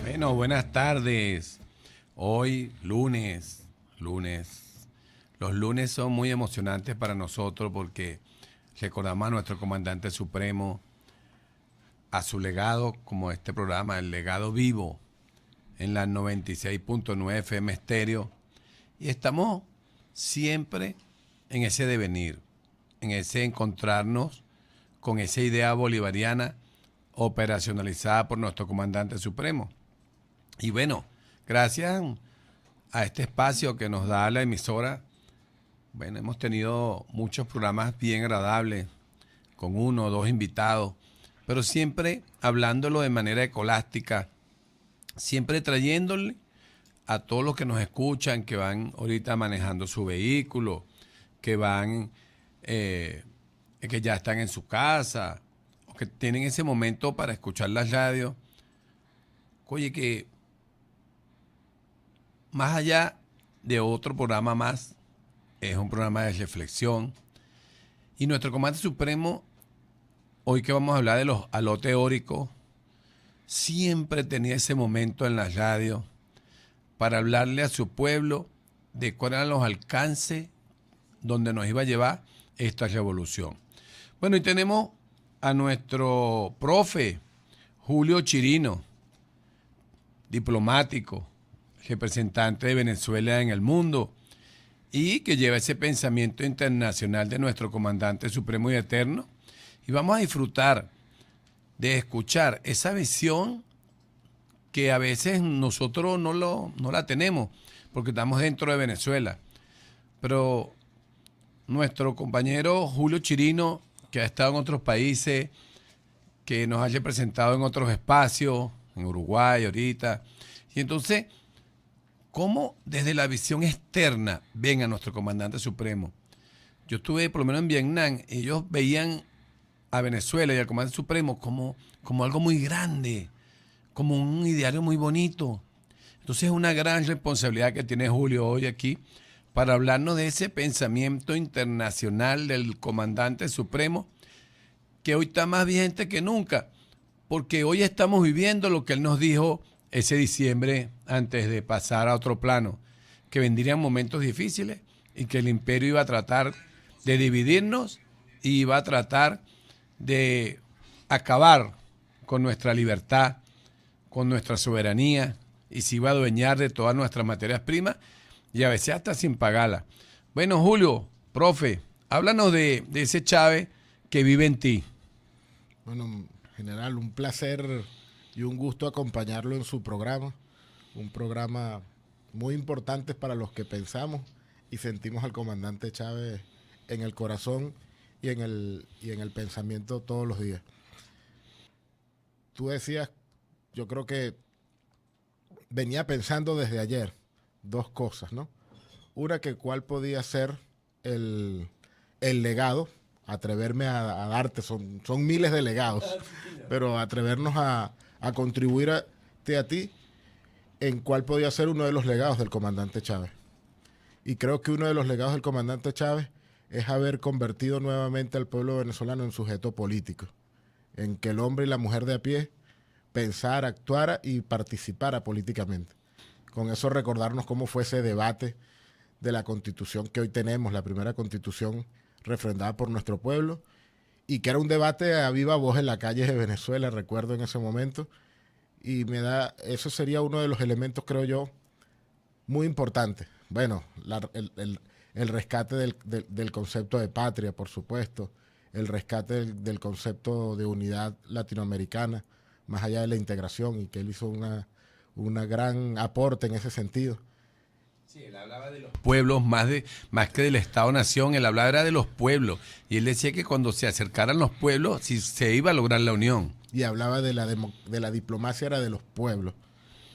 Bueno, buenas tardes. Hoy lunes. Los lunes son muy emocionantes para nosotros porque recordamos a nuestro comandante supremo, a su legado, como este programa, el legado vivo, en la 96.9 FM Estéreo. Y estamos siempre en ese devenir, en ese encontrarnos con esa idea bolivariana operacionalizada por nuestro comandante supremo. Y bueno, gracias a este espacio que nos da la emisora, bueno, hemos tenido muchos programas bien agradables, con uno o dos invitados, pero siempre hablándolo de manera escolástica, siempre trayéndole a todos los que nos escuchan, que van ahorita manejando su vehículo, que van, que ya están en su casa, o que tienen ese momento para escuchar las radios. Oye, que más allá de otro programa más, es un programa de reflexión. Y nuestro comandante supremo, hoy que vamos a hablar a lo teórico, siempre tenía ese momento en la radio para hablarle a su pueblo de cuáles eran los alcances donde nos iba a llevar esta revolución. Bueno, y tenemos a nuestro profe, Julio Chirino, diplomático, representante de Venezuela en el mundo, y que lleva ese pensamiento internacional de nuestro comandante supremo y eterno. Y vamos a disfrutar de escuchar esa visión que a veces nosotros no la tenemos, porque estamos dentro de Venezuela. Pero nuestro compañero Julio Chirino, que ha estado en otros países, que nos ha representado en otros espacios, en Uruguay ahorita, y entonces, ¿cómo desde la visión externa ven a nuestro comandante supremo? Yo estuve por lo menos en Vietnam, ellos veían a Venezuela y al comandante supremo como algo muy grande, como un ideario muy bonito. Entonces es una gran responsabilidad que tiene Julio hoy aquí para hablarnos de ese pensamiento internacional del comandante supremo, que hoy está más vigente que nunca, porque hoy estamos viviendo lo que él nos dijo ese diciembre antes de pasar a otro plano, que vendrían momentos difíciles y que el imperio iba a tratar de dividirnos y iba a tratar de acabar con nuestra libertad, con nuestra soberanía, y se iba a adueñar de todas nuestras materias primas y a veces hasta sin pagarlas. Bueno, Julio, profe, háblanos de ese Chávez que vive en ti. Bueno, general, un placer y un gusto acompañarlo en su programa. Un programa muy importante para los que pensamos y sentimos al comandante Chávez en el corazón y en el pensamiento todos los días. Tú decías, yo creo que venía pensando desde ayer dos cosas, ¿no? Una, que cuál podía ser el, el legado, atreverme a darte, son miles de legados, pero atrevernos a contribuir a ti en cuál podía ser uno de los legados del comandante Chávez. Y creo que uno de los legados del comandante Chávez es haber convertido nuevamente al pueblo venezolano en sujeto político, en que el hombre y la mujer de a pie pensara, actuara y participara políticamente. Con eso recordarnos cómo fue ese debate de la constitución que hoy tenemos, la primera constitución refrendada por nuestro pueblo, y que era un debate a viva voz en la calle de Venezuela, recuerdo en ese momento, y eso sería uno de los elementos, creo yo, muy importantes. Bueno, el rescate del concepto de patria, por supuesto, el rescate del concepto de unidad latinoamericana, más allá de la integración, y que él hizo una gran aporte en ese sentido. Sí, él hablaba de los pueblos más que del Estado-Nación, él hablaba era de los pueblos. Y él decía que cuando se acercaran los pueblos, sí, se iba a lograr la unión. Y hablaba de la diplomacia era de los pueblos.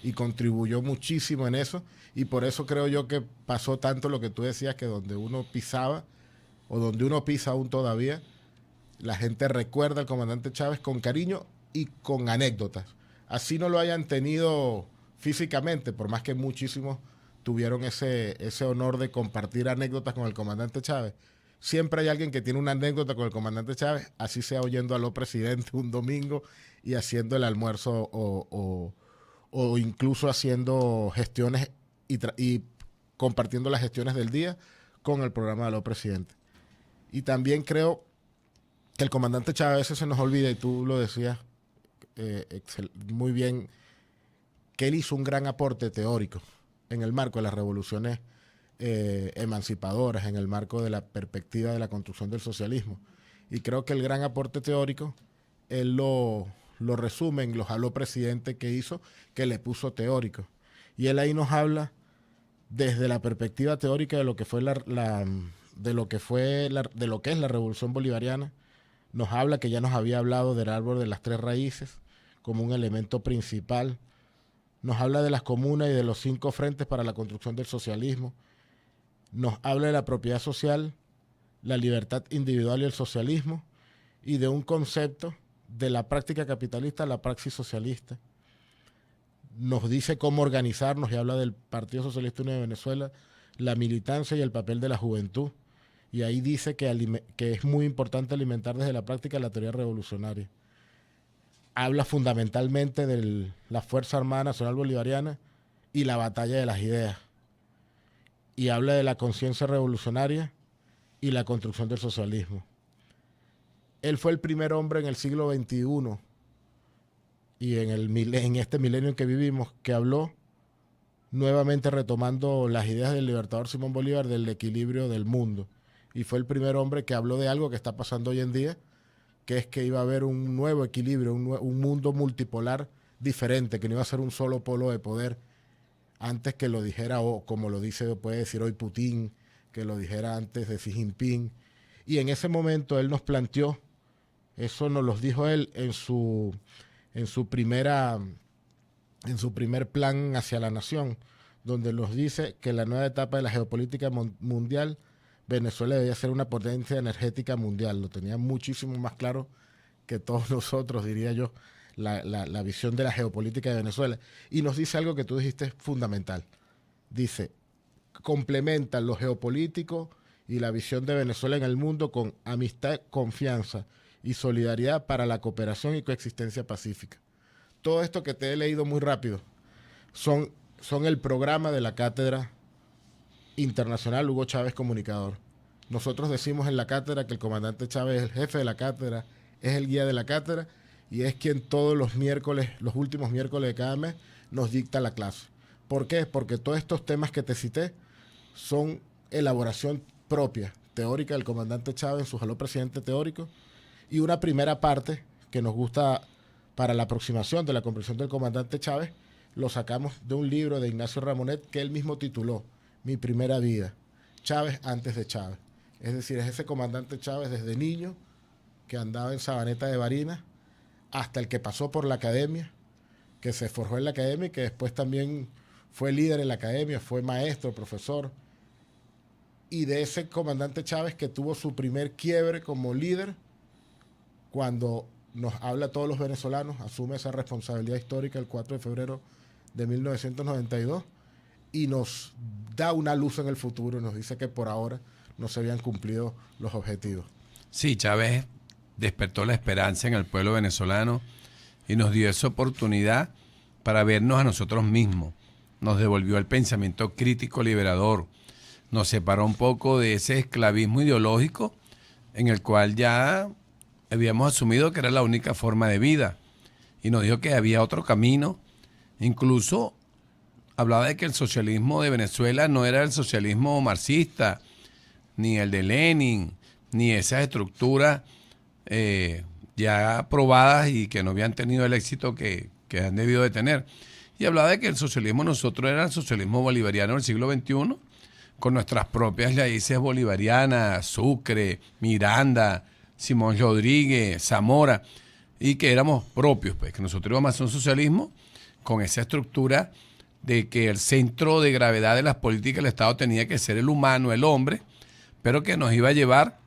Y contribuyó muchísimo en eso. Y por eso creo yo que pasó tanto lo que tú decías, que donde uno pisaba, o donde uno pisa aún todavía, la gente recuerda al comandante Chávez con cariño y con anécdotas. Así no lo hayan tenido físicamente, por más que muchísimos tuvieron ese honor de compartir anécdotas con el comandante Chávez. Siempre hay alguien que tiene una anécdota con el comandante Chávez, así sea oyendo a los presidentes un domingo y haciendo el almuerzo o incluso haciendo gestiones y compartiendo las gestiones del día con el programa de Aló Presidente. Y también creo que el comandante Chávez a veces se nos olvida, y tú lo decías muy bien, que él hizo un gran aporte teórico en el marco de las revoluciones emancipadoras, en el marco de la perspectiva de la construcción del socialismo. Y creo que el gran aporte teórico, él lo resume en los Aló Presidente que hizo, que le puso teórico. Y él ahí nos habla desde la perspectiva teórica de lo que fue de lo que es la revolución bolivariana. Nos habla, que ya nos había hablado del árbol de las tres raíces como un elemento principal. Nos habla de las comunas y de los 5 frentes para la construcción del socialismo. Nos habla de la propiedad social, la libertad individual y el socialismo, y de un concepto de la práctica capitalista a la praxis socialista. Nos dice cómo organizarnos y habla del Partido Socialista Unido de Venezuela, la militancia y el papel de la juventud. Y ahí dice que es muy importante alimentar desde la práctica la teoría revolucionaria. Habla fundamentalmente de la Fuerza Armada Nacional Bolivariana y la batalla de las ideas. Y habla de la conciencia revolucionaria y la construcción del socialismo. Él fue el primer hombre en el siglo XXI y en este milenio en que vivimos, que habló nuevamente, retomando las ideas del libertador Simón Bolívar, del equilibrio del mundo. Y fue el primer hombre que habló de algo que está pasando hoy en día, que es que iba a haber un nuevo equilibrio, un mundo multipolar diferente, que no iba a ser un solo polo de poder, antes que lo dijera, o como lo puede decir hoy Putin, que lo dijera antes de Xi Jinping. Y en ese momento él nos planteó, eso nos lo dijo él en su primer plan hacia la nación, donde nos dice que la nueva etapa de la geopolítica mundial, Venezuela debía ser una potencia energética mundial. Lo tenía muchísimo más claro que todos nosotros, diría yo, la visión de la geopolítica de Venezuela. Y nos dice algo que tú dijiste fundamental. Dice, complementa lo geopolítico y la visión de Venezuela en el mundo con amistad, confianza y solidaridad para la cooperación y coexistencia pacífica. Todo esto que te he leído muy rápido son el programa de la Cátedra Internacional Hugo Chávez Comunicador. Nosotros decimos en la cátedra que el comandante Chávez es el jefe de la cátedra, es el guía de la cátedra y es quien todos los miércoles, los últimos miércoles de cada mes, nos dicta la clase. ¿Por qué? Porque todos estos temas que te cité son elaboración propia, teórica del comandante Chávez en su Aló Presidente teórico, y una primera parte que nos gusta para la aproximación de la comprensión del comandante Chávez, lo sacamos de un libro de Ignacio Ramonet que él mismo tituló Mi primera vida, Chávez antes de Chávez. Es decir, es ese comandante Chávez desde niño que andaba en Sabaneta de Barinas hasta el que pasó por la academia, que se forjó en la academia y que después también fue líder en la academia, fue maestro, profesor. Y de ese comandante Chávez que tuvo su primer quiebre como líder cuando nos habla a todos los venezolanos, asume esa responsabilidad histórica el 4 de febrero de 1992 y nos da una luz en el futuro, nos dice que por ahora no se habían cumplido los objetivos. Sí, Chávez despertó la esperanza en el pueblo venezolano y nos dio esa oportunidad para vernos a nosotros mismos. Nos devolvió el pensamiento crítico liberador, nos separó un poco de ese esclavismo ideológico en el cual ya habíamos asumido que era la única forma de vida y nos dijo que había otro camino. Incluso hablaba de que el socialismo de Venezuela no era el socialismo marxista, ni el de Lenin, ni esas estructuras ya probadas y que no habían tenido el éxito que han debido de tener. Y hablaba de que el socialismo nosotros era el socialismo bolivariano del siglo XXI, con nuestras propias raíces bolivarianas, Sucre, Miranda, Simón Rodríguez, Zamora, y que éramos propios, pues, que nosotros íbamos a hacer un socialismo con esa estructura de que el centro de gravedad de las políticas del Estado tenía que ser el humano, el hombre, pero que nos iba a llevar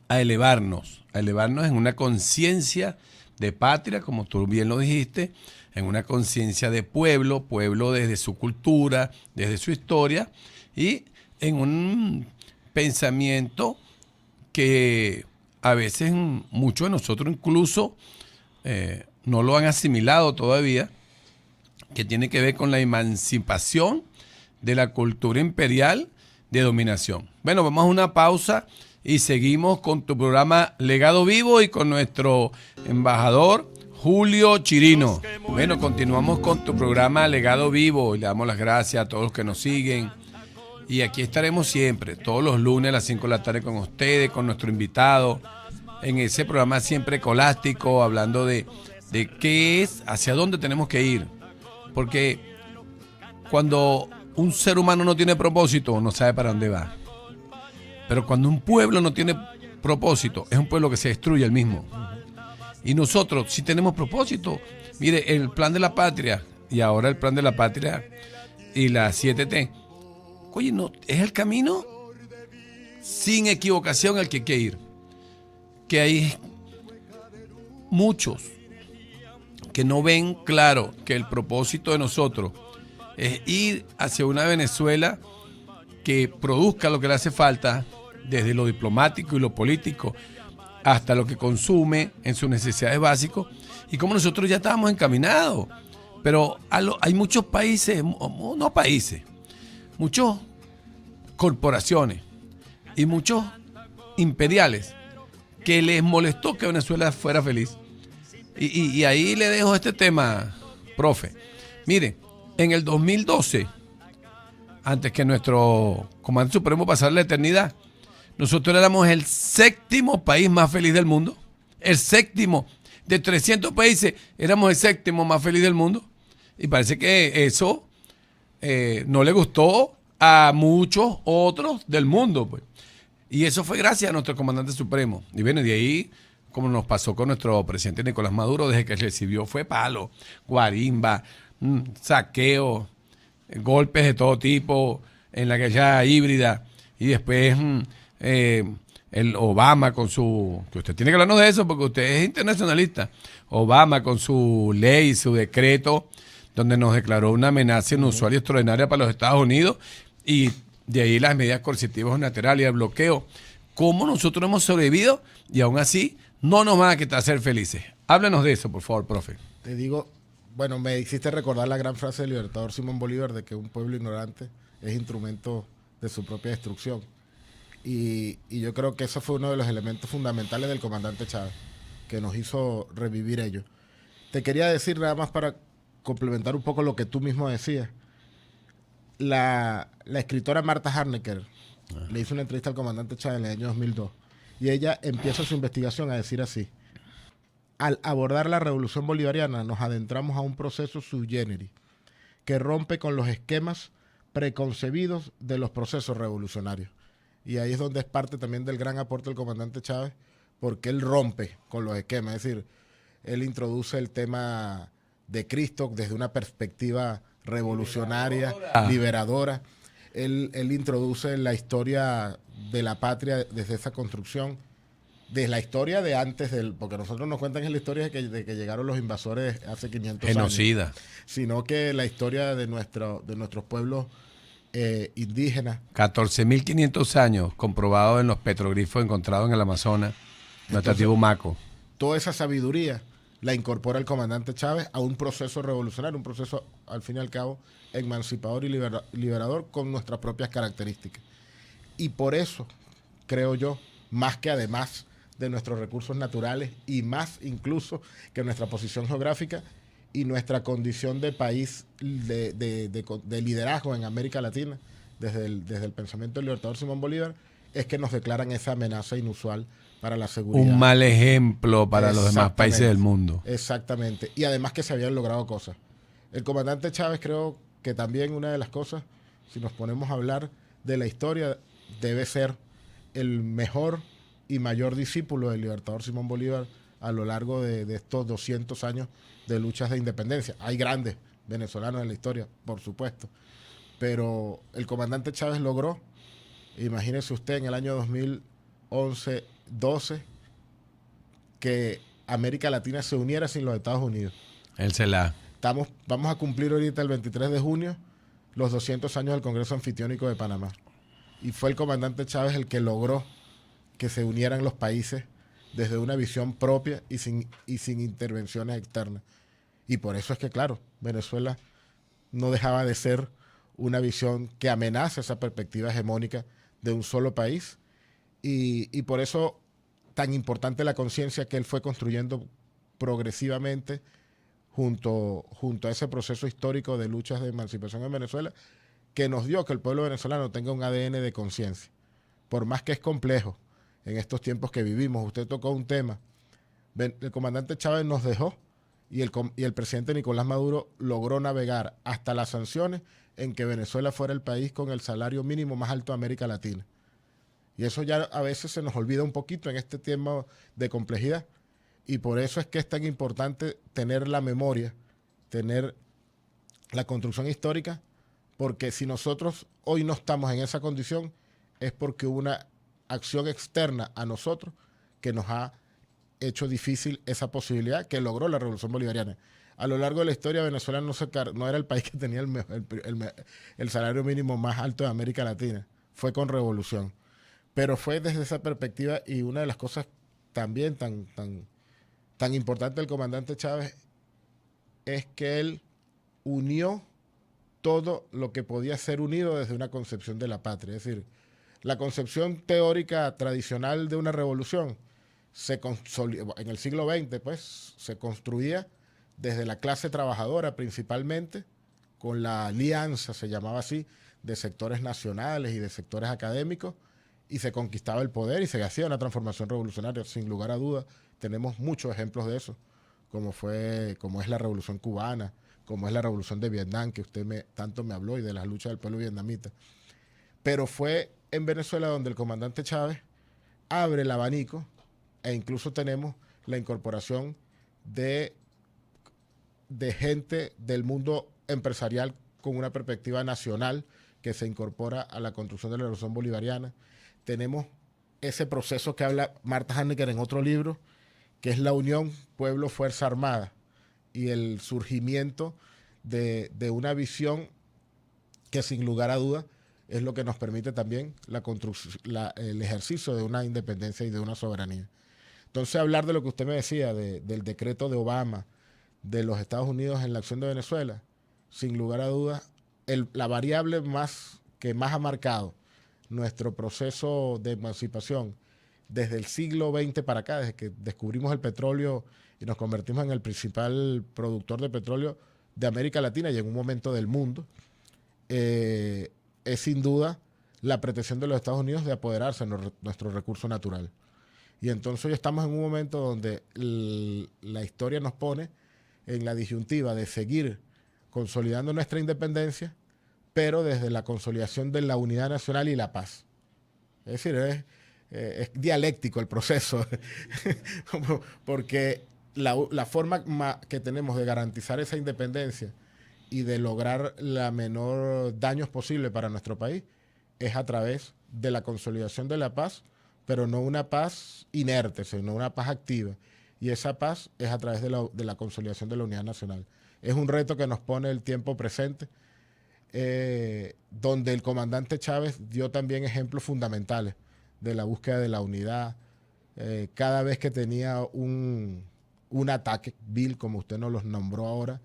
a elevarnos en una conciencia de patria, como tú bien lo dijiste, en una conciencia de pueblo desde su cultura, desde su historia, y en un pensamiento que a veces muchos de nosotros incluso no lo han asimilado todavía, que tiene que ver con la emancipación de la cultura imperial de dominación. Bueno, vamos a una pausa y seguimos con tu programa Legado Vivo y con nuestro embajador Julio Chirino. Bueno, continuamos con tu programa Legado Vivo y le damos las gracias a todos los que nos siguen. Y aquí estaremos siempre, todos los lunes a las 5 de la tarde con ustedes, con nuestro invitado, en ese programa siempre ecolástico, hablando de qué es, hacia dónde tenemos que ir. Porque cuando un ser humano no tiene propósito, no sabe para dónde va. Pero cuando un pueblo no tiene propósito, es un pueblo que se destruye el mismo. Y nosotros sí tenemos propósito. Mire, el plan de la patria, y ahora el plan de la patria y la 7T, oye, no, es el camino sin equivocación al que hay que ir. Que hay muchos que no ven claro que el propósito de nosotros es ir hacia una Venezuela que produzca lo que le hace falta, desde lo diplomático y lo político hasta lo que consume en sus necesidades básicas, y como nosotros ya estábamos encaminados. Pero hay muchos países, no países, muchas corporaciones y muchos imperiales que les molestó que Venezuela fuera feliz. Y ahí le dejo este tema, profe. Mire, en el 2012, antes que nuestro comandante supremo pasara la eternidad, nosotros éramos el 7º país más feliz del mundo. El 7º. De 300 países, éramos el 7º más feliz del mundo. Y parece que eso no le gustó a muchos otros del mundo, pues. Y eso fue gracias a nuestro comandante supremo. Y bueno, de ahí, como nos pasó con nuestro presidente Nicolás Maduro, desde que recibió fue palo, guarimba, saqueo, golpes de todo tipo en la guerra híbrida. Y después el Obama con su... que usted tiene que hablarnos de eso porque usted es internacionalista. Obama con su ley, su decreto, donde nos declaró una amenaza inusual y extraordinaria para los Estados Unidos, y de ahí las medidas coercitivas unilaterales y el bloqueo. ¿Cómo nosotros hemos sobrevivido y aún así no nos van a quitar ser felices? Háblanos de eso, por favor, profe. Te digo, bueno, me hiciste recordar la gran frase del libertador Simón Bolívar de que un pueblo ignorante es instrumento de su propia destrucción. Y yo creo que eso fue uno de los elementos fundamentales del comandante Chávez, que nos hizo revivir ello. Te quería decir nada más para complementar un poco lo que tú mismo decías. La escritora Marta Harnecker le hizo una entrevista al comandante Chávez en el año 2002 y ella empieza su investigación a decir así: al abordar la revolución bolivariana nos adentramos a un proceso sui generis que rompe con los esquemas preconcebidos de los procesos revolucionarios. Y ahí es donde es parte también del gran aporte del comandante Chávez, porque él rompe con los esquemas. Es decir, él introduce el tema de Cristo desde una perspectiva revolucionaria, liberadora. Él introduce la historia de la patria desde esa construcción, de la historia de antes del... Porque nosotros nos cuentan en la historia de que llegaron los invasores hace 500 Genocida. años. Sino que la historia de nuestros pueblos indígenas. 14.500 años comprobados en los petroglifos encontrados en el Amazonas, nuestra tribu Maco. Toda esa sabiduría la incorpora el comandante Chávez a un proceso revolucionario, un proceso, al fin y al cabo, emancipador y liberador con nuestras propias características. Y por eso, creo yo, más que además de nuestros recursos naturales y más incluso que nuestra posición geográfica y nuestra condición de país de liderazgo en América Latina, desde el pensamiento del libertador Simón Bolívar, es que nos declaran esa amenaza inusual para la seguridad. Un mal ejemplo para los demás países del mundo. Exactamente. Y además que se habían logrado cosas. El comandante Chávez, creo que también una de las cosas, si nos ponemos a hablar de la historia, debe ser el mejor y mayor discípulo del libertador Simón Bolívar a lo largo de estos 200 años de luchas de independencia. Hay grandes venezolanos en la historia, por supuesto, pero el comandante Chávez logró, imagínese usted, en el año 2011-12, que América Latina se uniera sin los Estados Unidos. Él se la... Vamos a cumplir ahorita el 23 de junio los 200 años del Congreso Anfitriónico de Panamá. Y fue el comandante Chávez el que logró que se unieran los países desde una visión propia y sin intervenciones externas. Y por eso es que, claro, Venezuela no dejaba de ser una visión que amenaza esa perspectiva hegemónica de un solo país. Y por eso tan importante la conciencia que él fue construyendo progresivamente junto a ese proceso histórico de luchas de emancipación en Venezuela, que nos dio que el pueblo venezolano tenga un ADN de conciencia. Por más que es complejo en estos tiempos que vivimos, usted tocó un tema. El comandante Chávez nos dejó y el presidente Nicolás Maduro logró navegar hasta las sanciones en que Venezuela fuera el país con el salario mínimo más alto de América Latina. Y eso ya a veces se nos olvida un poquito en este tiempo de complejidad. Y por eso es que es tan importante tener la memoria, tener la construcción histórica, porque si nosotros hoy no estamos en esa condición, es porque hubo una acción externa a nosotros que nos ha hecho difícil esa posibilidad que logró la Revolución Bolivariana. A lo largo de la historia, Venezuela no era el país que tenía el salario mínimo más alto de América Latina. Fue con revolución. Pero fue desde esa perspectiva, y una de las cosas también tan importante del comandante Chávez es que él unió todo lo que podía ser unido desde una concepción de la patria. Es decir, la concepción teórica tradicional de una revolución en el siglo XX, pues, se construía desde la clase trabajadora principalmente, con la alianza, se llamaba así, de sectores nacionales y de sectores académicos, y se conquistaba el poder y se hacía una transformación revolucionaria, sin lugar a dudas. Tenemos muchos ejemplos de eso, como es la Revolución Cubana, como es la Revolución de Vietnam, que usted tanto me habló, y de las luchas del pueblo vietnamita. Pero fue en Venezuela donde el comandante Chávez abre el abanico, e incluso tenemos la incorporación de gente del mundo empresarial con una perspectiva nacional que se incorpora a la construcción de la Revolución Bolivariana. Tenemos ese proceso que habla Marta Hanecker en otro libro, que es la unión pueblo-fuerza armada y el surgimiento de una visión que sin lugar a dudas es lo que nos permite también el ejercicio de una independencia y de una soberanía. Entonces, hablar de lo que usted me decía, del decreto de Obama, de los Estados Unidos en la acción de Venezuela, sin lugar a dudas, la variable que más ha marcado nuestro proceso de emancipación desde el siglo XX para acá, desde que descubrimos el petróleo y nos convertimos en el principal productor de petróleo de América Latina y en un momento del mundo, es sin duda la pretensión de los Estados Unidos de apoderarse de nuestro recurso natural. Y entonces hoy estamos en un momento donde la historia nos pone en la disyuntiva de seguir consolidando nuestra independencia, pero desde la consolidación de la unidad nacional y la paz. Es decir, es dialéctico el proceso, porque la forma que tenemos de garantizar esa independencia y de lograr la menor daños posible para nuestro país es a través de la consolidación de la paz, pero no una paz inerte, sino una paz activa. Y esa paz es a través de la consolidación de la unidad nacional. Es un reto que nos pone el tiempo presente, donde el comandante Chávez dio también ejemplos fundamentales de la búsqueda de la unidad. Cada vez que tenía un ataque vil, como usted nos los nombró ahora,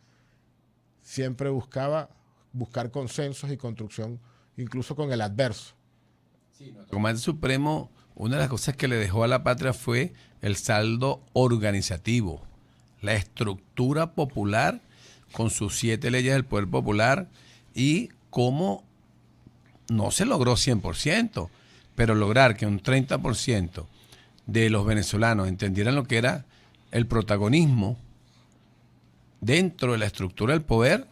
siempre buscar consensos y construcción, incluso con el adverso. Sí, el comandante supremo, una de las cosas que le dejó a la patria fue el saldo organizativo, la estructura popular con sus 7 leyes del poder popular, y cómo no se logró 100%, pero lograr que un 30% de los venezolanos entendieran lo que era el protagonismo dentro de la estructura del poder.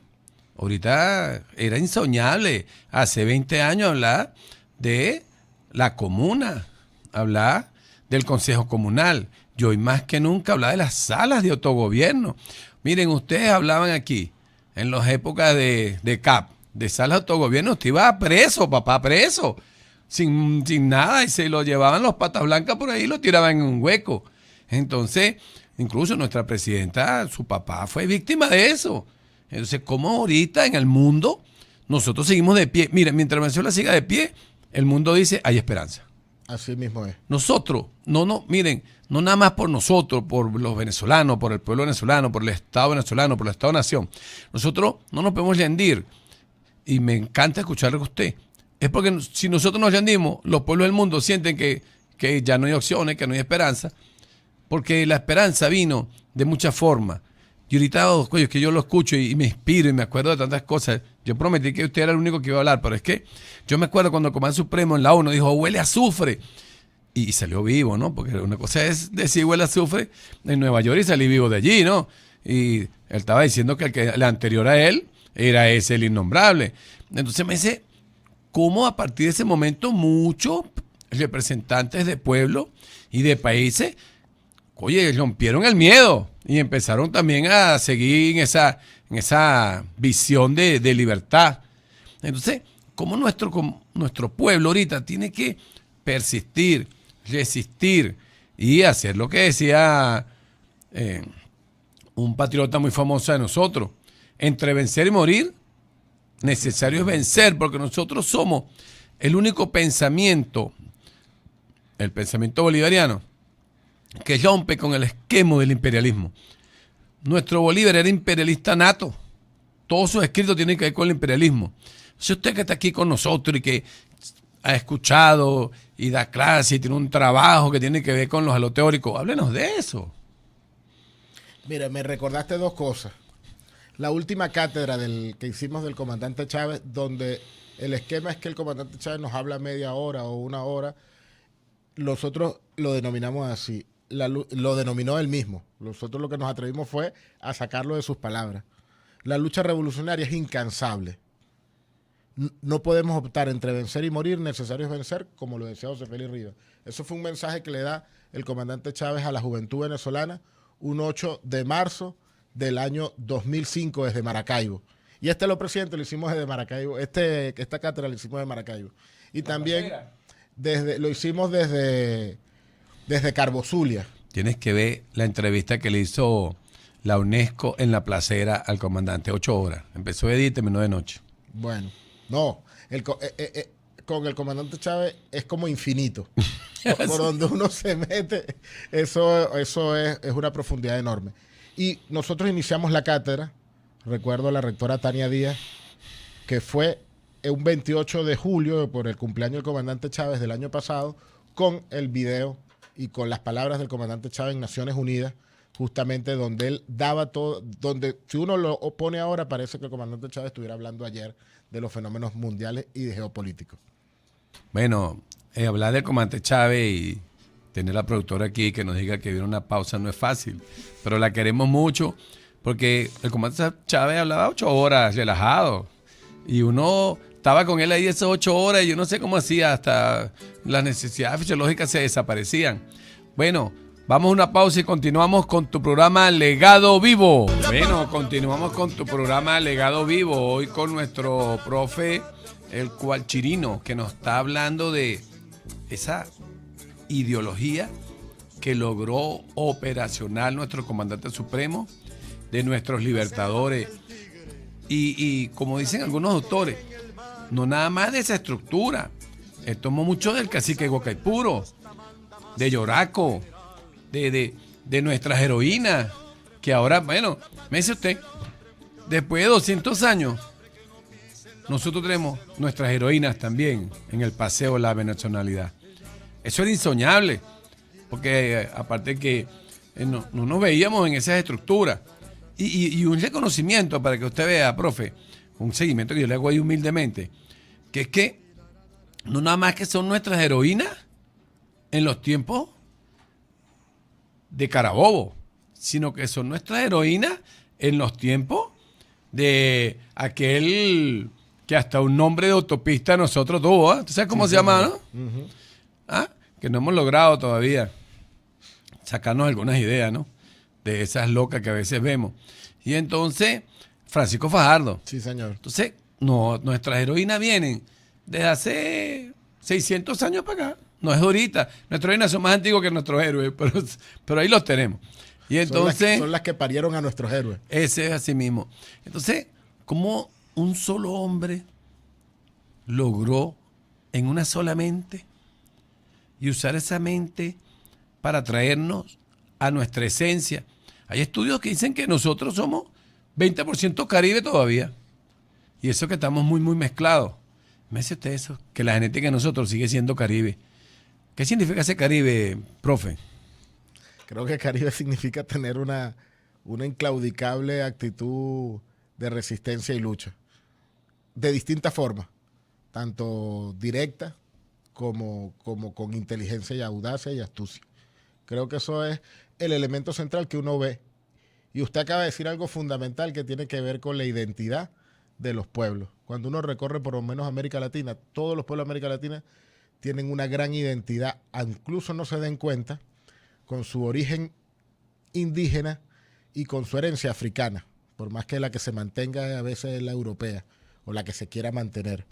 Ahorita era insoñable hace 20 años hablar de la comuna, hablar del Consejo Comunal. Y hoy más que nunca hablar de las salas de autogobierno. Miren, ustedes hablaban aquí, en las épocas de CAP, de salas de autogobierno, usted iba preso, papá, preso, sin nada, y se lo llevaban los patas blancas por ahí y lo tiraban en un hueco. Entonces, incluso nuestra presidenta, su papá fue víctima de eso. Entonces, ¿cómo ahorita en el mundo nosotros seguimos de pie? Mira, mientras Venezuela siga de pie, el mundo dice, hay esperanza. Así mismo es. Nosotros, miren, no nada más por nosotros, por los venezolanos, por el pueblo venezolano, por el Estado venezolano, por el Estado-nación. Nosotros no nos podemos rendir. Y me encanta escucharle a usted. Es porque si nosotros nos rendimos, los pueblos del mundo sienten que ya no hay opciones, que no hay esperanza. Porque la esperanza vino de muchas formas. Y ahorita, es que yo lo escucho y me inspiro y me acuerdo de tantas cosas. Yo prometí que usted era el único que iba a hablar, pero es que yo me acuerdo cuando el Comandante Supremo en la ONU dijo, huele a azufre. Y salió vivo, ¿no? Porque una cosa es decir huele a azufre en Nueva York y salí vivo de allí, ¿no? Y él estaba diciendo que el anterior a él era ese el innombrable. Entonces me dice, ¿cómo a partir de ese momento muchos representantes de pueblos y de países, oye, rompieron el miedo y empezaron también a seguir en esa visión de libertad? Entonces, ¿cómo nuestro pueblo ahorita tiene que persistir, resistir y hacer lo que decía un patriota muy famoso de nosotros? Entre vencer y morir, necesario es vencer, porque nosotros somos el único pensamiento, el pensamiento bolivariano, que rompe con el esquema del imperialismo. Nuestro Bolívar era imperialista nato. Todos sus escritos tienen que ver con el imperialismo. Si usted que está aquí con nosotros y que ha escuchado y da clase y tiene un trabajo que tiene que ver con los haloteóricos, háblenos de eso. Mira, me recordaste dos cosas. La última cátedra que hicimos del comandante Chávez, donde el esquema es que el comandante Chávez nos habla media hora o una hora, nosotros lo denominamos así. Lo denominó él mismo. Nosotros lo que nos atrevimos fue a sacarlo de sus palabras. La lucha revolucionaria es incansable. No podemos optar entre vencer y morir, necesario es vencer, como lo decía José Félix Rivas. Eso fue un mensaje que le da el comandante Chávez a la juventud venezolana un 8 de marzo del año 2005 desde Maracaibo. Y lo presidente, lo hicimos desde Maracaibo. Esta cátedra la hicimos de Maracaibo. Y también lo hicimos desde Carbozulia. Tienes que ver la entrevista que le hizo la UNESCO en la placera al comandante. 8 horas. Empezó de día y terminó de noche. Bueno, no. Con el comandante Chávez es como infinito. Por donde uno se mete, eso es una profundidad enorme. Y nosotros iniciamos la cátedra, recuerdo a la rectora Tania Díaz, que fue un 28 de julio, por el cumpleaños del comandante Chávez del año pasado, con el video y con las palabras del comandante Chávez en Naciones Unidas, justamente donde él daba todo, donde si uno lo opone ahora, parece que el comandante Chávez estuviera hablando ayer de los fenómenos mundiales y de geopolíticos. Bueno, hablar del comandante Chávez y tener a la productora aquí que nos diga que viene una pausa no es fácil, pero la queremos mucho porque el comandante Chávez hablaba 8 horas relajado y uno estaba con él ahí esas 8 horas y yo no sé cómo hacía, hasta las necesidades fisiológicas se desaparecían. Bueno, vamos a una pausa y continuamos con tu programa Legado Vivo. Bueno, continuamos con tu programa Legado Vivo, hoy con nuestro profe, el Cualchirino, que nos está hablando de esa ideología que logró operacional nuestro comandante supremo, de nuestros libertadores. Y como dicen algunos autores, no nada más de esa estructura. Él tomó mucho del cacique Guacaipuro, de Yoraco, de nuestras heroínas, que ahora, bueno, me dice usted, después de 200 años, nosotros tenemos nuestras heroínas también en el paseo de la venezolanidad. Eso era insoñable, porque aparte que no nos veíamos en esas estructuras. Y un reconocimiento para que usted vea, profe, un seguimiento que yo le hago ahí humildemente, que es que no nada más que son nuestras heroínas en los tiempos de Carabobo, sino que son nuestras heroínas en los tiempos de aquel que hasta un nombre de autopista nosotros tuvo, ¿eh? ¿Tú sabes cómo se llama, no? Uh-huh. ¿Ah? Que no hemos logrado todavía sacarnos algunas ideas, ¿no? De esas locas que a veces vemos. Y entonces, Francisco Fajardo. Sí, señor. Entonces, nuestras heroínas vienen desde hace 600 años para acá. No es ahorita. Nuestras heroínas son más antiguos que nuestros héroes, pero ahí los tenemos. Y entonces, son las que parieron a nuestros héroes. Ese es así mismo. Entonces, ¿cómo un solo hombre logró en una sola mente y usar esa mente para traernos a nuestra esencia. Hay estudios que dicen que nosotros somos 20% Caribe todavía. Y eso que estamos muy, muy mezclados. Me dice usted eso, que la genética de nosotros sigue siendo Caribe. ¿Qué significa ese Caribe, profe? Creo que Caribe significa tener una inclaudicable actitud de resistencia y lucha. De distintas formas, tanto directa como con inteligencia y audacia y astucia. Creo que eso es el elemento central que uno ve. Y usted acaba de decir algo fundamental que tiene que ver con la identidad de los pueblos. Cuando uno recorre por lo menos América Latina, todos los pueblos de América Latina tienen una gran identidad, incluso no se den cuenta, con su origen indígena y con su herencia africana, por más que la que se mantenga a veces es la europea o la que se quiera mantener.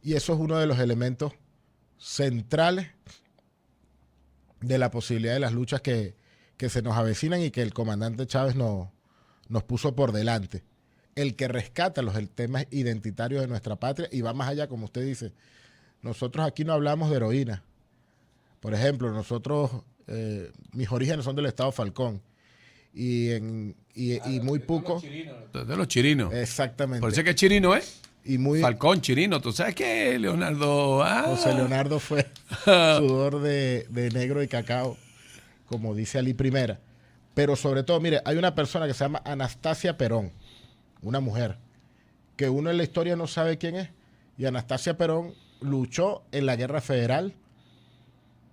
Y eso es uno de los elementos centrales de la posibilidad de las luchas que se nos avecinan y que el comandante Chávez nos puso por delante. El que rescata los temas identitarios de nuestra patria y va más allá, como usted dice. Nosotros aquí no hablamos de heroína. Por ejemplo, nosotros, mis orígenes son del estado Falcón. Y muy poco... De los chirinos. Exactamente. Por eso es que es chirino, ¿eh? Y muy, Falcón, chirino. ¿Tú sabes qué, Leonardo? José Leonardo fue sudor de negro y cacao, como dice Ali Primera. Pero sobre todo, mire, hay una persona que se llama Anastasia Perón, una mujer, que uno en la historia no sabe quién es. Y Anastasia Perón luchó en la Guerra Federal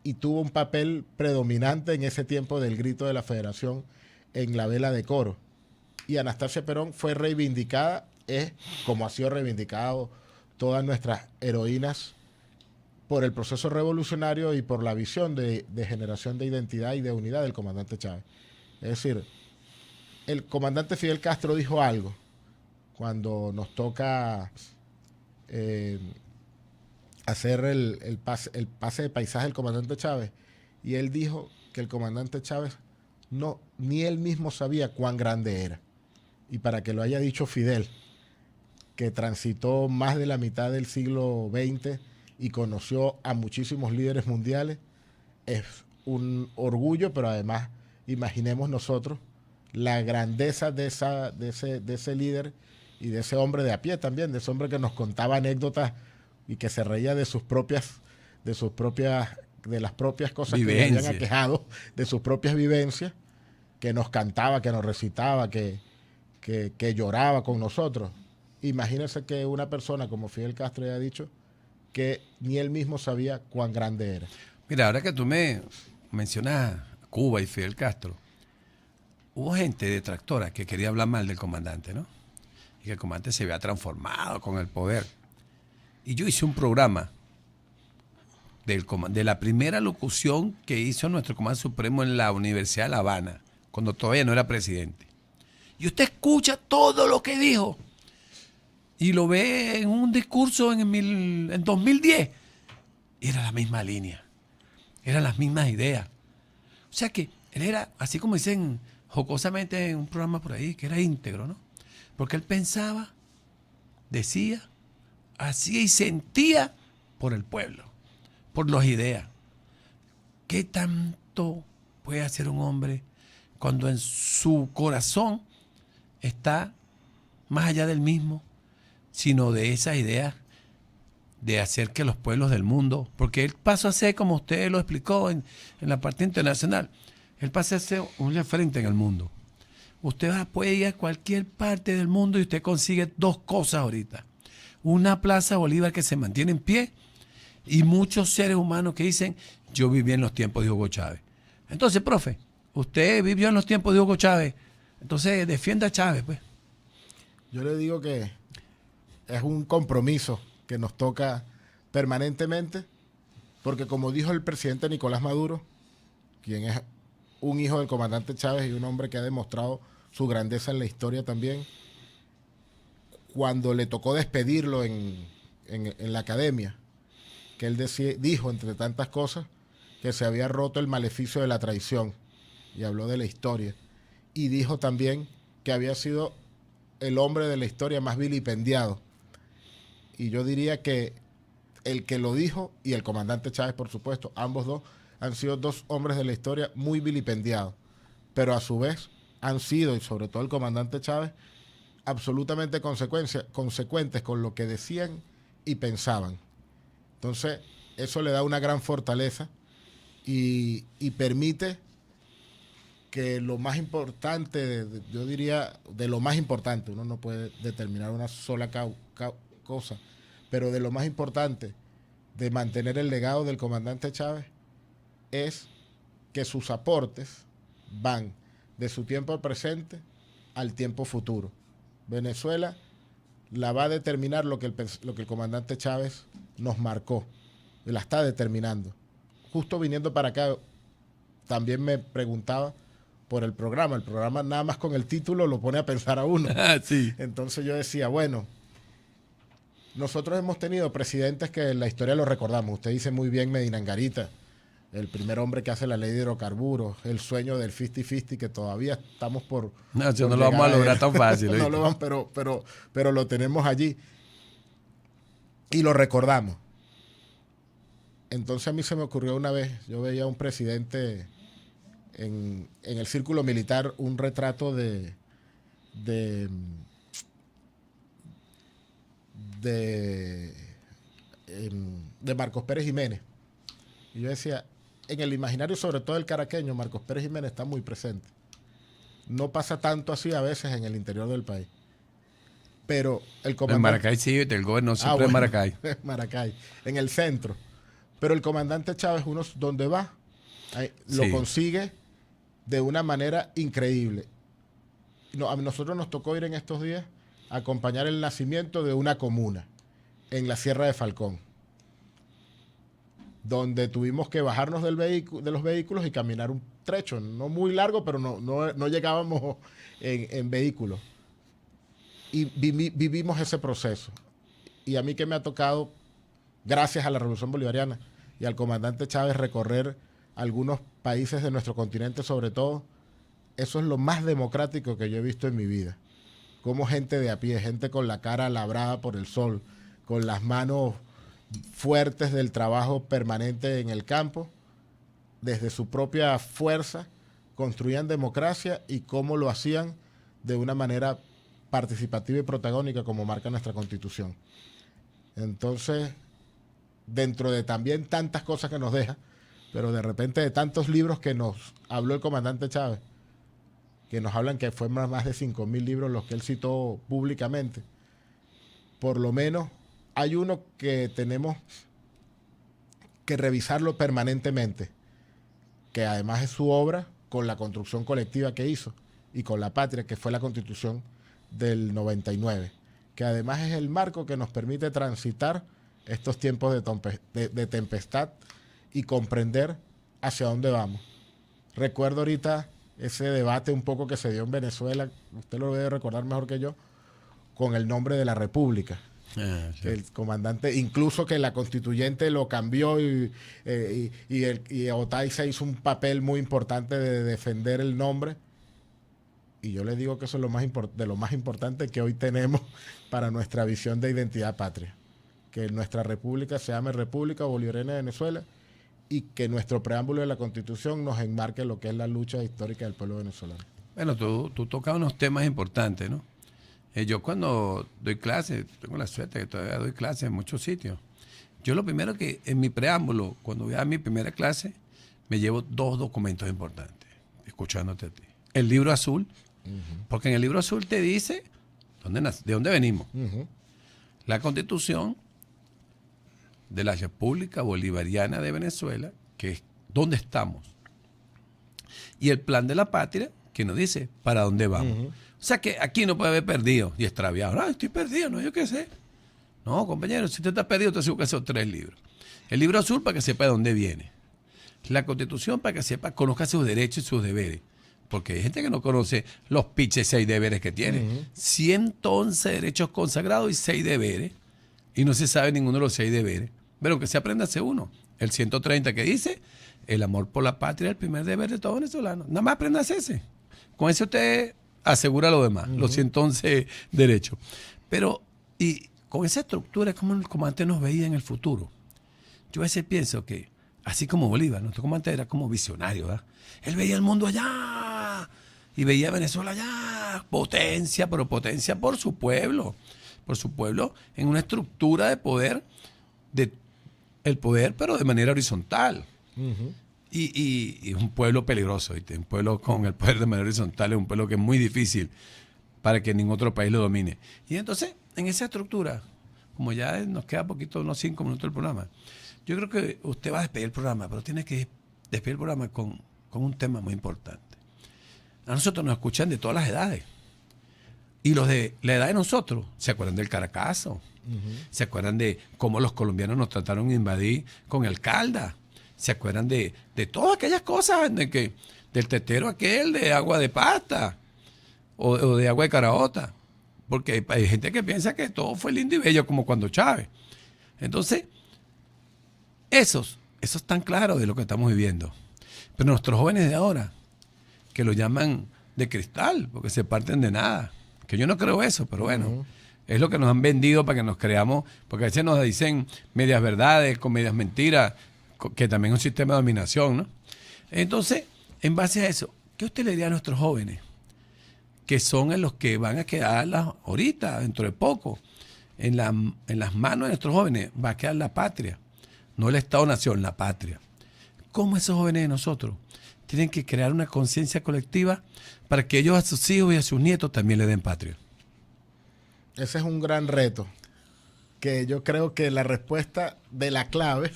y tuvo un papel predominante en ese tiempo del grito de la Federación en la vela de coro. Y Anastasia Perón fue reivindicada, como ha sido reivindicado todas nuestras heroínas, por el proceso revolucionario y por la visión de generación de identidad y de unidad del comandante Chávez. Es decir, el comandante Fidel Castro dijo algo cuando nos toca hacer el pase de paisaje del comandante Chávez, y él dijo que el comandante Chávez ni él mismo sabía cuán grande era. Y para que lo haya dicho Fidel, que transitó más de la mitad del siglo XX y conoció a muchísimos líderes mundiales, es un orgullo, pero además imaginemos nosotros la grandeza de ese líder y de ese hombre de a pie también, de ese hombre que nos contaba anécdotas y que se reía de las propias cosas Vivencia. que le habían aquejado, de sus propias vivencias, que nos cantaba, que nos recitaba, que lloraba con nosotros. Imagínense que una persona como Fidel Castro haya dicho que ni él mismo sabía cuán grande era. Mira, ahora que tú me mencionas Cuba y Fidel Castro, hubo gente detractora que quería hablar mal del comandante, ¿no? Y que el comandante se había transformado con el poder. Y yo hice un programa de la primera locución que hizo nuestro comandante supremo en la Universidad de La Habana, cuando todavía no era presidente. Y usted escucha todo lo que dijo. Y lo ve en un discurso en 2010. Y era la misma línea. Eran las mismas ideas. O sea que él era, así como dicen jocosamente en un programa por ahí, que era íntegro, ¿no? Porque él pensaba, decía, hacía y sentía por el pueblo, por las ideas. ¿Qué tanto puede hacer un hombre cuando en su corazón está más allá del mismo, sino de esas ideas de hacer que los pueblos del mundo, porque él pasó a ser, como usted lo explicó en la parte internacional, él pasa a ser un referente en el mundo. Usted puede ir a cualquier parte del mundo y usted consigue dos cosas ahorita. Una Plaza Bolívar que se mantiene en pie y muchos seres humanos que dicen, yo viví en los tiempos de Hugo Chávez. Entonces, profe, usted vivió en los tiempos de Hugo Chávez, entonces defienda a Chávez, pues. Yo le digo que es un compromiso que nos toca permanentemente, porque como dijo el presidente Nicolás Maduro, quien es un hijo del comandante Chávez y un hombre que ha demostrado su grandeza en la historia también, cuando le tocó despedirlo en la academia, que él dijo, entre tantas cosas, que se había roto el maleficio de la traición, y habló de la historia, y dijo también que había sido el hombre de la historia más vilipendiado. Y yo diría que el que lo dijo y el comandante Chávez, por supuesto, ambos dos han sido dos hombres de la historia muy vilipendiados, pero a su vez han sido, y sobre todo el comandante Chávez, absolutamente consecuentes con lo que decían y pensaban. Entonces, eso le da una gran fortaleza y permite que lo más importante, yo diría, de lo más importante, uno no puede determinar una sola cosa, pero de lo más importante de mantener el legado del comandante Chávez es que sus aportes van de su tiempo presente al tiempo futuro. Venezuela la va a determinar lo que el comandante Chávez nos marcó, y la está determinando. Justo viniendo para acá, también me preguntaba por el programa. El programa nada más con el título lo pone a pensar a uno. Sí. Entonces yo decía, bueno, nosotros hemos tenido presidentes que en la historia lo recordamos. Usted dice muy bien Medina Angarita, el primer hombre que hace la ley de hidrocarburos, el sueño del 50-50, que todavía estamos por... No, eso no lo vamos a lograr tan fácil. No lo vamos, pero lo tenemos allí. Y lo recordamos. Entonces a mí se me ocurrió una vez, yo veía a un presidente en el círculo militar, un retrato de Marcos Pérez Jiménez. Y yo decía, en el imaginario, sobre todo el caraqueño, Marcos Pérez Jiménez está muy presente. No pasa tanto así a veces en el interior del país. Pero el comandante... En Maracay sí, el gobierno siempre bueno, es Maracay. Maracay, en el centro. Pero el comandante Chávez, uno donde va, lo consigue de una manera increíble. No, a nosotros nos tocó ir en estos días a acompañar el nacimiento de una comuna en la Sierra de Falcón, donde tuvimos que bajarnos de los vehículos y caminar un trecho, no muy largo, pero no llegábamos en vehículo. Y vivimos ese proceso. Y a mí que me ha tocado, gracias a la Revolución Bolivariana y al comandante Chávez, recorrer algunos países de nuestro continente, sobre todo, eso es lo más democrático que yo he visto en mi vida. Como gente de a pie, gente con la cara labrada por el sol, con las manos fuertes del trabajo permanente en el campo, desde su propia fuerza, construían democracia, y cómo lo hacían de una manera participativa y protagónica, como marca nuestra Constitución. Entonces, dentro de también tantas cosas que nos deja, pero de repente de tantos libros que nos habló el comandante Chávez, que nos hablan que fue más de 5.000 libros los que él citó públicamente, por lo menos hay uno que tenemos que revisarlo permanentemente, que además es su obra con la construcción colectiva que hizo y con la patria, que fue la Constitución del 99, que además es el marco que nos permite transitar estos tiempos de tempestad y comprender hacia dónde vamos. Recuerdo ahorita ese debate un poco que se dio en Venezuela, usted lo debe recordar mejor que yo, con el nombre de la República. Sí. El comandante, incluso que la constituyente lo cambió y Otay se hizo un papel muy importante de defender el nombre. Y yo le digo que eso es de lo más importante que hoy tenemos para nuestra visión de identidad patria. Que nuestra república se llame República Bolivariana de Venezuela, y que nuestro preámbulo de la Constitución nos enmarque lo que es la lucha histórica del pueblo venezolano. Bueno, tú tocas unos temas importantes, ¿no? Yo cuando doy clases, tengo la suerte que todavía doy clases en muchos sitios. Yo lo primero que, en mi preámbulo, cuando voy a mi primera clase, me llevo 2 documentos importantes, escuchándote a ti. El libro azul, porque en el libro azul te dice de dónde venimos. La Constitución de la República Bolivariana de Venezuela, que es dónde estamos. Y el plan de la patria, que nos dice para dónde vamos. O sea que aquí no puede haber perdido y extraviado. No, estoy perdido, no, yo qué sé. No, compañero, si usted está perdido, te tengo que hacer 3 libros. El libro azul para que sepa de dónde viene. La Constitución para que sepa, conozca sus derechos y sus deberes. Porque hay gente que no conoce los piches 6 deberes que tiene. 111 derechos consagrados y 6 deberes. Y no se sabe ninguno de los 6 deberes. Pero que se aprenda hace uno. El 130 que dice, el amor por la patria es el primer deber de todo venezolano. Nada más aprenda ese. Con eso usted asegura lo demás, los 111 derechos. Pero, y con esa estructura es como antes nos veía en el futuro. Yo a veces pienso que, así como Bolívar, nuestro comandante era como visionario, ¿verdad? Él veía el mundo allá y veía a Venezuela allá, potencia, pero potencia por su pueblo en una estructura de poder, el poder, pero de manera horizontal. Ujú. Y es un pueblo peligroso, ¿viste? Un pueblo con el poder de manera horizontal es un pueblo que es muy difícil para que ningún otro país lo domine. Y entonces, en esa estructura, como ya nos queda poquito, unos 5 minutos del programa, yo creo que usted va a despedir el programa, pero tiene que despedir el programa con un tema muy importante. A nosotros nos escuchan de todas las edades. Y los de la edad de nosotros se acuerdan del Caracazo, se acuerdan de cómo los colombianos nos trataron de invadir con el Calda, se acuerdan de todas aquellas cosas, del tetero aquel de agua de pasta o de agua de caraota. Porque hay gente que piensa que todo fue lindo y bello como cuando Chávez. Entonces, esos están claros de lo que estamos viviendo. Pero nuestros jóvenes de ahora, que lo llaman de cristal, porque se parten de nada. Que yo no creo eso, pero bueno, es lo que nos han vendido para que nos creamos, porque a veces nos dicen medias verdades con medias mentiras, que también es un sistema de dominación, ¿no? Entonces, en base a eso, ¿qué usted le diría a nuestros jóvenes? Que son en los que van a quedar ahorita, dentro de poco, en las manos de nuestros jóvenes va a quedar la patria, no el Estado-Nación, la patria. ¿Cómo esos jóvenes de nosotros tienen que crear una conciencia colectiva para que ellos a sus hijos y a sus nietos también le den patria? Ese es un gran reto, que yo creo que la respuesta de la clave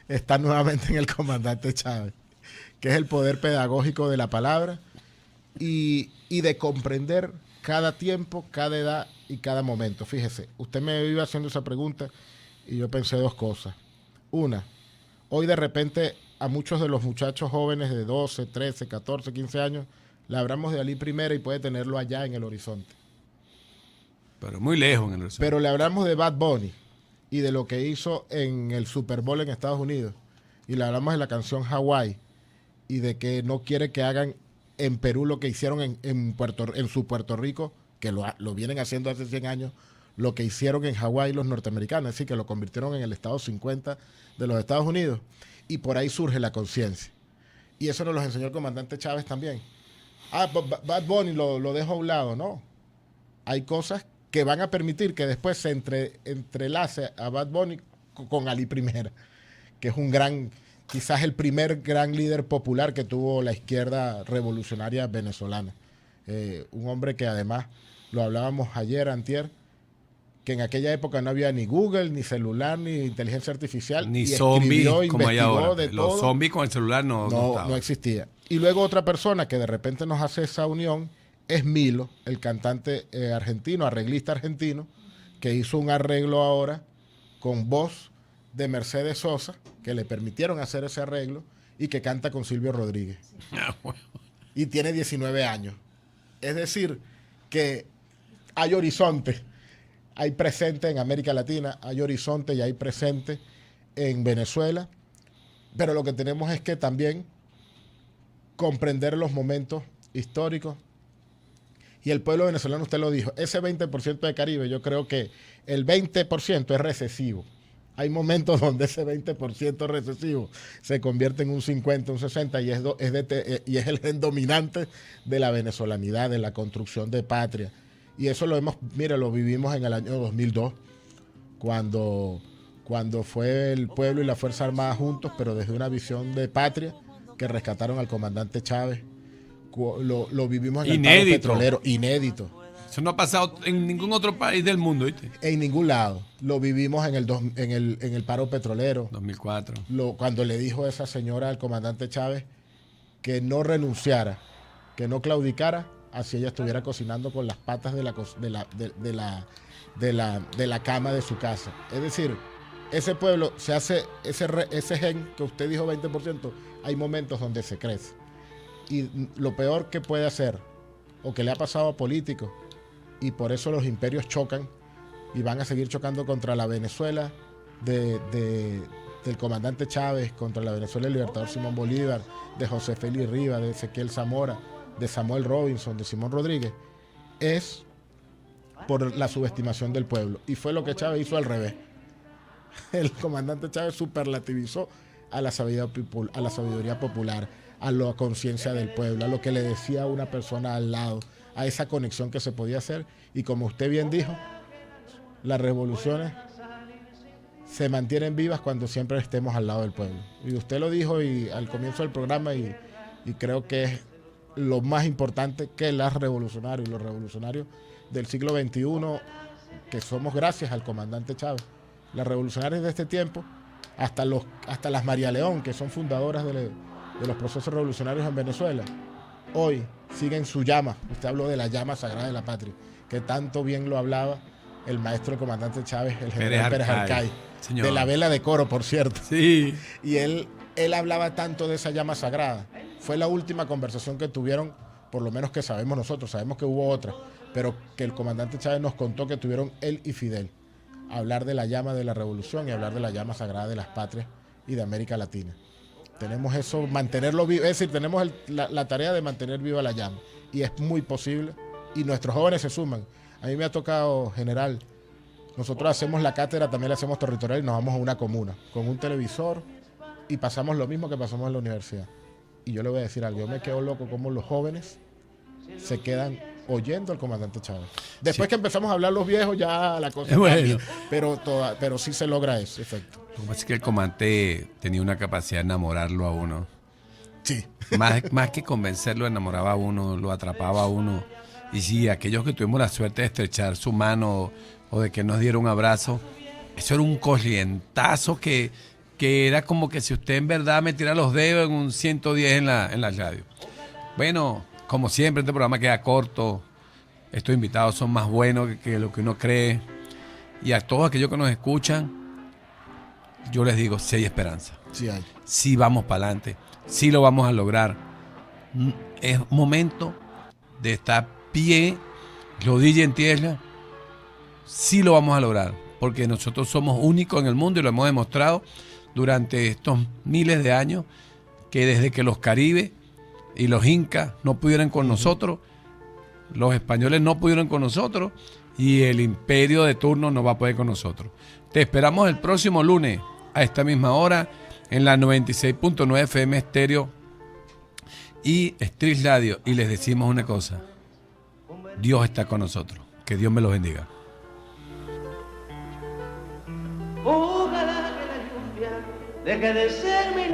está nuevamente en el comandante Chávez, que es el poder pedagógico de la palabra y de comprender cada tiempo, cada edad y cada momento. Fíjese, usted me iba haciendo esa pregunta y yo pensé dos cosas. Una, hoy de repente a muchos de los muchachos jóvenes de 12, 13, 14, 15 años, le hablamos de Ali Primera y puede tenerlo allá en el horizonte. Pero muy lejos en el horizonte. Pero le hablamos de Bad Bunny y de lo que hizo en el Super Bowl en Estados Unidos. Y le hablamos de la canción Hawaii y de que no quiere que hagan en Perú lo que hicieron en su Puerto Rico, que lo vienen haciendo hace 100 años, lo que hicieron en Hawái los norteamericanos, es decir, que lo convirtieron en el estado 50 de los Estados Unidos. Y por ahí surge la conciencia. Y eso nos lo enseñó el comandante Chávez también. Bad Bunny lo dejo a un lado, ¿no? Hay cosas que van a permitir que después se entrelace a Bad Bunny con Ali Primera, que es quizás el primer gran líder popular que tuvo la izquierda revolucionaria venezolana. Un hombre que además, lo hablábamos ayer, antier, que en aquella época no había ni Google, ni celular, ni inteligencia artificial. Ni zombies como hay ahora. De Los todo. zombies con el celular no existía. Y luego otra persona que de repente nos hace esa unión es Milo, el cantante argentino, arreglista argentino, que hizo un arreglo ahora con voz de Mercedes Sosa, que le permitieron hacer ese arreglo, y que canta con Silvio Rodríguez. Y tiene 19 años. Es decir, que hay horizonte. Hay presente en América Latina, hay horizonte y hay presente en Venezuela. Pero lo que tenemos es que también comprender los momentos históricos. Y el pueblo venezolano, usted lo dijo, ese 20% de Caribe, yo creo que el 20% es recesivo. Hay momentos donde ese 20% recesivo se convierte en un 50, un 60 y es el gen dominante de la venezolanidad, de la construcción de patria. Y eso lo vivimos en el año 2002, cuando fue el pueblo y la Fuerza Armada juntos, pero desde una visión de patria, que rescataron al comandante Chávez. Lo vivimos en el paro petrolero, inédito. Eso no ha pasado en ningún otro país del mundo, ¿viste? En ningún lado. Lo vivimos en el paro petrolero. 2004. Cuando le dijo a esa señora al comandante Chávez que no renunciara, que no claudicara, así ella estuviera cocinando con las patas de la cama de su casa. Es decir, ese pueblo se hace, ese gen que usted dijo 20%, hay momentos donde se crece. Y lo peor que puede hacer, o que le ha pasado a políticos, y por eso los imperios chocan y van a seguir chocando contra la Venezuela del comandante Chávez, contra la Venezuela del libertador Simón Bolívar, de José Félix Rivas, de Ezequiel Zamora, de Samuel Robinson, de Simón Rodríguez, es por la subestimación del pueblo. Y fue lo que Chávez hizo al revés. El comandante Chávez superlativizó a la sabiduría popular, a la conciencia del pueblo, a lo que le decía una persona al lado, a esa conexión que se podía hacer. Y como usted bien dijo, las revoluciones se mantienen vivas cuando siempre estemos al lado del pueblo. Y usted lo dijo al comienzo del programa y creo que es lo más importante, que los revolucionarios del siglo XXI, que somos gracias al comandante Chávez. Las revolucionarias de este tiempo, hasta las María León, que son fundadoras de los procesos revolucionarios en Venezuela, hoy siguen su llama. Usted habló de la llama sagrada de la patria, que tanto bien lo hablaba el maestro comandante Chávez, el general Pérez Arcay, de la vela de coro, por cierto. Sí. Y él hablaba tanto de esa llama sagrada. Fue la última conversación que tuvieron, por lo menos que sabemos nosotros, sabemos que hubo otra, pero que el comandante Chávez nos contó que tuvieron él y Fidel, hablar de la llama de la revolución y hablar de la llama sagrada de las patrias y de América Latina. Tenemos eso, mantenerlo vivo, es decir, tenemos la tarea de mantener viva la llama, y es muy posible, y nuestros jóvenes se suman. A mí me ha tocado, general, nosotros hacemos la cátedra, también la hacemos territorial, y nos vamos a una comuna con un televisor y pasamos lo mismo que pasamos en la universidad. Y yo le voy a decir algo, yo me quedo loco como los jóvenes se quedan oyendo al comandante Chávez. Después que empezamos a hablar los viejos, ya la cosa cambia, pero sí se logra ese efecto. Lo que pasa es que el comandante tenía una capacidad de enamorarlo a uno. Sí. Más que convencerlo, enamoraba a uno, lo atrapaba a uno. Y sí, aquellos que tuvimos la suerte de estrechar su mano o de que nos diera un abrazo, eso era un corrientazo que era como que si usted en verdad metiera los dedos en un 110 en la radio. Bueno, como siempre, este programa queda corto. Estos invitados son más buenos que lo que uno cree. Y a todos aquellos que nos escuchan, yo les digo, sí hay esperanza. Sí hay. Sí vamos para adelante. Sí lo vamos a lograr. Es momento de estar pie, rodilla en tierra. Sí lo vamos a lograr. Porque nosotros somos únicos en el mundo y lo hemos demostrado durante estos miles de años, que desde que los caribes y los incas no pudieron con nosotros, los españoles no pudieron con nosotros y el imperio de turno no va a poder con nosotros. Te esperamos el próximo lunes a esta misma hora en la 96.9 FM Estéreo y Street Radio, y les decimos una cosa: Dios está con nosotros. Que Dios me los bendiga. Ojalá que la lluvia deje de ser mi